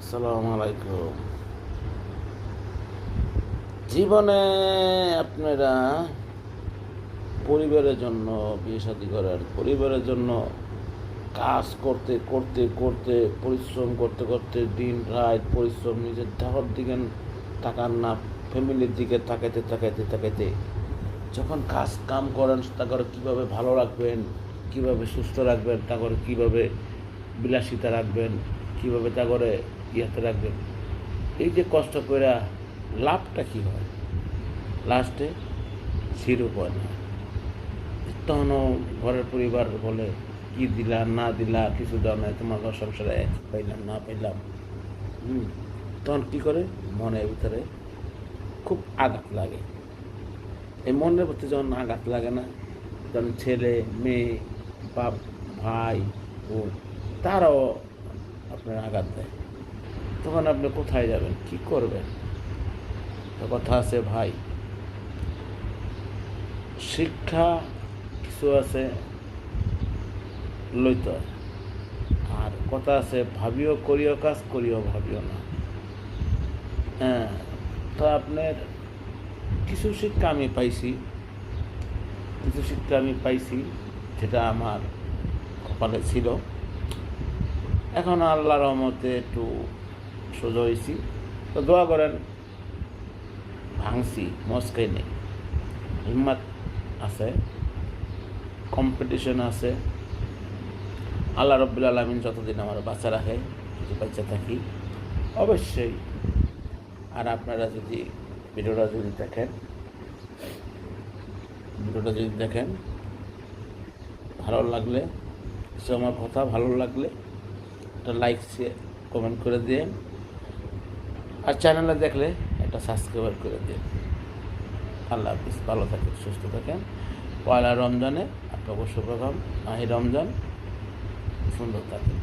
আসসালামু আলাইকুম। জীবনে আপনারা পরিবারের জন্য বিয়ে শাদী করেন, পরিবারের জন্য কাজ করতে করতে করতে পরিশ্রম করতে করতে দিন রাত পরিশ্রম, নিজের দেহর দিকে তাকান না, ফ্যামিলির দিকে তাকাইতে তাকাইতে তাকাইতে যখন কাজ কাম করেন, তা করে কীভাবে ভালো রাখবেন, কীভাবে সুস্থ রাখবেন, তা করে কীভাবে বিলাসিতা রাখবেন, কীভাবে তা করে ইয়াতে রাখবেন, এই যে কষ্ট করে লাভটা কী হয়? লাস্টে জিরো পয়েন্ট হয়। তখনও ঘরের পরিবার বলে কি দিলা না দিলা, কিছু দাও নাই, তোমার ঘর সংসারে পাইলাম না পাইলাম। তখন কী করে? মনের ভিতরে খুব আঘাত লাগে। এই মনের প্রতি যখন আঘাত লাগে না, তখন ছেলে মেয়ে বাপ ভাই বোন তারাও আপনার আঘাত দেয়। তখন আপনি কোথায় যাবেন, কি করবেন? তো কথা আছে ভাই, শিক্ষা কিছু আছে লইতে হয়, আর কথা আছে ভাবিও করিও কাজ, করিও ভাবিও না। হ্যাঁ, তো আপনার কিছু শিক্ষা আমি পাইছি, যেটা আমার কপালে ছিল। এখন আল্লাহর রহমতে একটু সোজা হয়েছি। তো দোয়া করেন, ভাঙছি মস্কাই নেই, হিম্মত আছে, কম্পিটিশন আছে। আল্লাহ রব্বুল আলামিন যতদিন আমার বাচ্চা রাখে, যদি বাচ্চা থাকি অবশ্যই। আর আপনারা যদি ভিডিওটা যদি দেখেন ভালো লাগলে, সে আমার কথা ভালো লাগলে একটা লাইক কমেন্ট করে দিন, আর চ্যানেলে দেখলে একটা সাবস্ক্রাইব করে দিন। আল্লাহ হাফিজ, ভালো থাকেন, সুস্থ থাকেন। পয়লা রমজানে আপনাকে শুভকামনা, এই রমজান সুন্দর থাকেন।